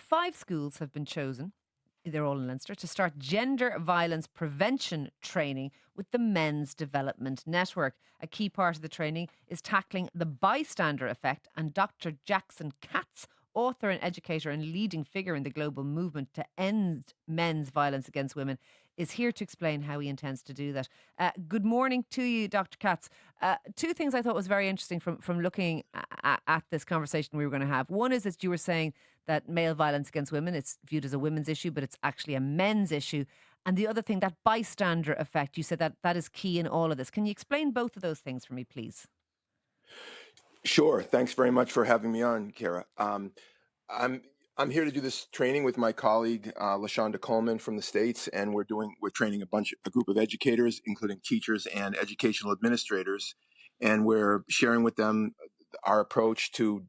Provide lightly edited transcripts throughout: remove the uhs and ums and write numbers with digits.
5 schools have been chosen, they're all in Leinster, to start gender violence prevention training with the Men's Development Network. A key part of the training is tackling the bystander effect, and Dr. Jackson Katz, author and educator and leading figure in the global movement to end men's violence against women, is here to explain how he intends to do that. Good morning to you, Dr. Katz. Two things I thought was very interesting from looking at this conversation we were going to have. One is that you were saying that male violence against women, it's viewed as a women's issue, but it's actually a men's issue. And the other thing, that bystander effect, you said that that is key in all of this. Can you explain both of those things for me, please? Sure. Thanks very much for having me on, Kara. I'm I'm here to do this training with my colleague LaShonda Coleman from the States, and we're training a group of educators, including teachers and educational administrators, and we're sharing with them our approach to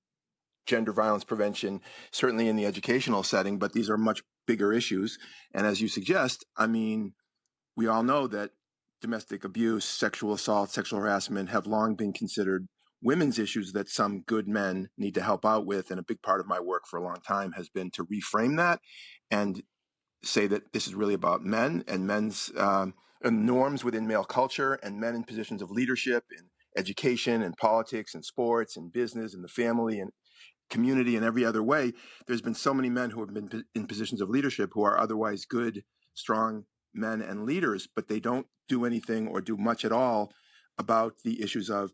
gender violence prevention, certainly in the educational setting. But these are much bigger issues, and as you suggest, I mean, we all know that domestic abuse, sexual assault, sexual harassment have long been considered women's issues that some good men need to help out with. And a big part of my work for a long time has been to reframe that and say that this is really about men and men's and norms within male culture, and men in positions of leadership in education and politics and sports and business and the family and community and every other way. There's been so many men who have been in positions of leadership who are otherwise good, strong men and leaders, but they don't do anything or do much at all about the issues of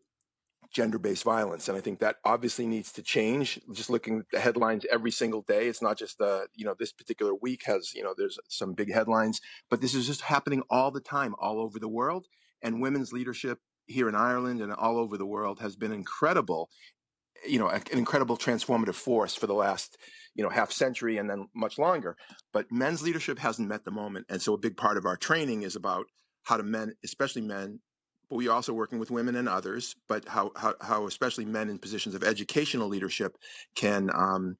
gender-based violence. And I think that obviously needs to change. Just looking at the headlines every single day, it's not just this particular week has, there's some big headlines, but this is just happening all the time, all over the world. And women's leadership here in Ireland and all over the world has been incredible, an incredible transformative force for the last, half century and then much longer. But men's leadership hasn't met the moment. And so a big part of our training is about how to men, especially men, but we are also working with women and others, but how especially men in positions of educational leadership can kind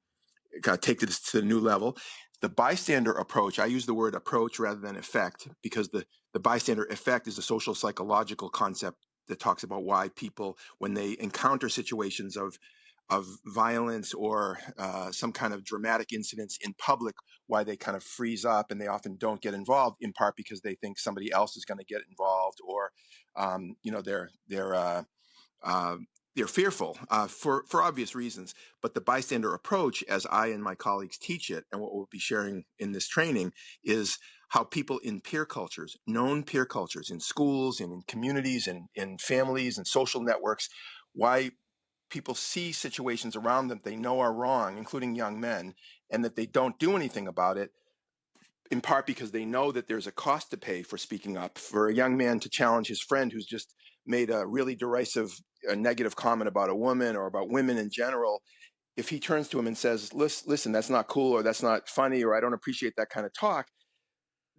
of take this to the new level. The bystander approach, I use the word approach rather than effect, because the bystander effect is a social psychological concept that talks about why people, when they encounter situations of violence or some kind of dramatic incidents in public, why they kind of freeze up and they often don't get involved, in part because they think somebody else is going to get involved, or they're fearful for obvious reasons. But the bystander approach, as I and my colleagues teach it, and what we'll be sharing in this training, is how people in peer cultures, known peer cultures, in schools and in communities and in families and social networks, why people see situations around them they know are wrong, including young men, and that they don't do anything about it, in part because they know that there's a cost to pay for speaking up. For a young man to challenge his friend who's just made a really derisive, negative comment about a woman or about women in general, if he turns to him and says, listen, that's not cool, or that's not funny, or I don't appreciate that kind of talk,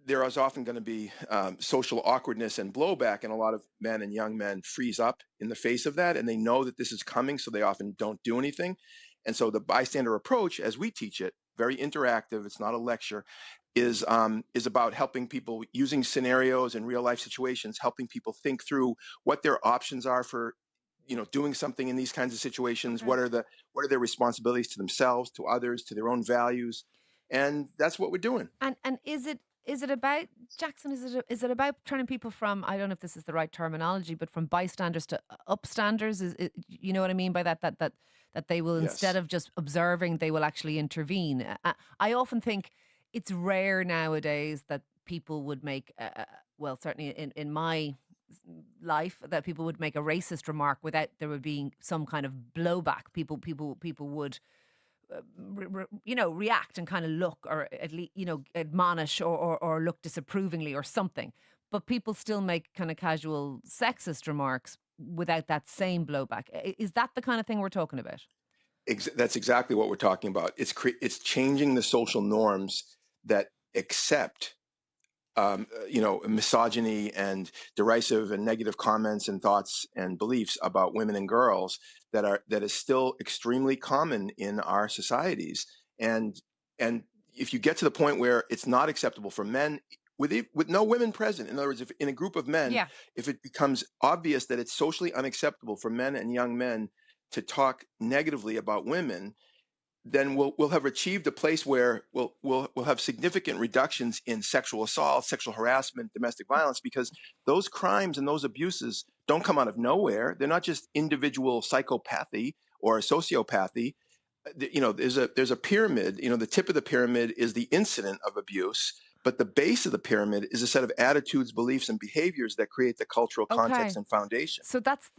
there is often going to be social awkwardness and blowback, and a lot of men and young men freeze up in the face of that, and they know that this is coming, so they often don't do anything. And so the bystander approach, as we teach it, very interactive, it's not a lecture, is about helping people using scenarios and real life situations, helping people think through what their options are for doing something in these kinds of situations. Okay. What are their responsibilities to themselves, to others, to their own values, and that's what we're doing. And is it about, Jackson? Is it about turning people from, I don't know if this is the right terminology, but from bystanders to upstanders? You know what I mean by that? That they will, instead Yes. of just observing, they will actually intervene. I often think it's rare nowadays that people would make, well, certainly in my life, that people would make a racist remark without there would being some kind of blowback. People would react and kind of look, or at least, admonish, or look disapprovingly or something. But people still make kind of casual sexist remarks without that same blowback. Is that the kind of thing we're talking about? That's exactly what we're talking about. It's changing the social norms that accept misogyny and derisive and negative comments and thoughts and beliefs about women and girls that is still extremely common in our societies. And if you get to the point where it's not acceptable for men, with no women present, in other words, if in a group of men, Yeah. if it becomes obvious that it's socially unacceptable for men and young men to talk negatively about women, then we'll have achieved a place where we'll have significant reductions in sexual assault, sexual harassment, domestic violence, because those crimes and those abuses don't come out of nowhere. They're not just individual psychopathy or sociopathy. There's a pyramid. The tip of the pyramid is the incident of abuse, but the base of the pyramid is a set of attitudes, beliefs, and behaviors that create the cultural context Okay. and foundation. So that's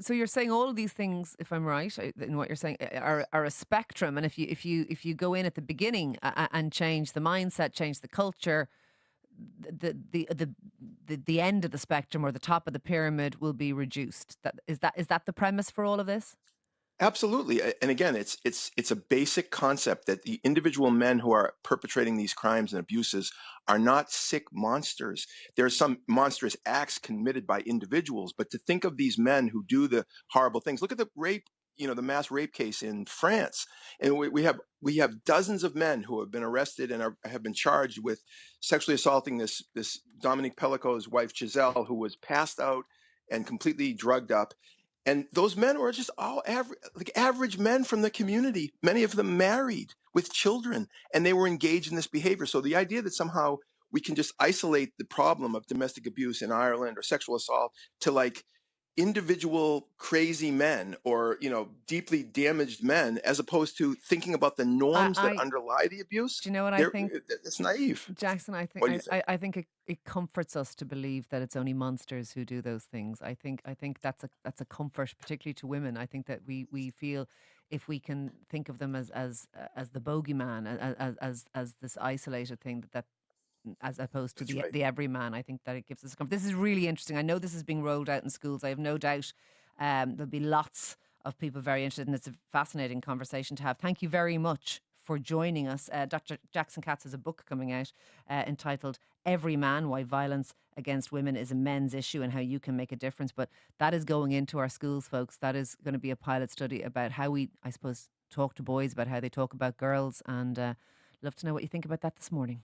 so you're saying all of these things, if I'm right in what you're saying, are a spectrum, and if you go in at the beginning and change the mindset, change the culture, the end of the spectrum or the top of the pyramid will be reduced. That the premise for all of this? Absolutely. And again, it's a basic concept that the individual men who are perpetrating these crimes and abuses are not sick monsters. There are some monstrous acts committed by individuals, but to think of these men who do the horrible things. Look at the rape, the mass rape case in France. And we have dozens of men who have been arrested and have been charged with sexually assaulting this Dominique Pellico's wife Giselle, who was passed out and completely drugged up. And those men were just all average men from the community, many of them married with children, and they were engaged in this behavior. So the idea that somehow we can just isolate the problem of domestic abuse in Ireland or sexual assault to like individual crazy men or, deeply damaged men, as opposed to thinking about the norms that I underlie the abuse, Do you know what I they're, think? it's naive. Jackson, What do you think? I think it comforts us to believe that it's only monsters who do those things. I think that's a comfort, particularly to women. I think that we feel if we can think of them as the bogeyman, as this isolated thing that as opposed to That's right. the everyman, I think that it gives us comfort. This is really interesting. I know this is being rolled out in schools. I have no doubt there'll be lots of people very interested, and it's a fascinating conversation to have. Thank you very much for joining us. Dr. Jackson Katz has a book coming out entitled Every Man, Why Violence Against Women is a Men's Issue and How You Can Make a Difference. But that is going into our schools, folks. That is going to be a pilot study about how we, I suppose, talk to boys, about how they talk about girls. And love to know what you think about that this morning.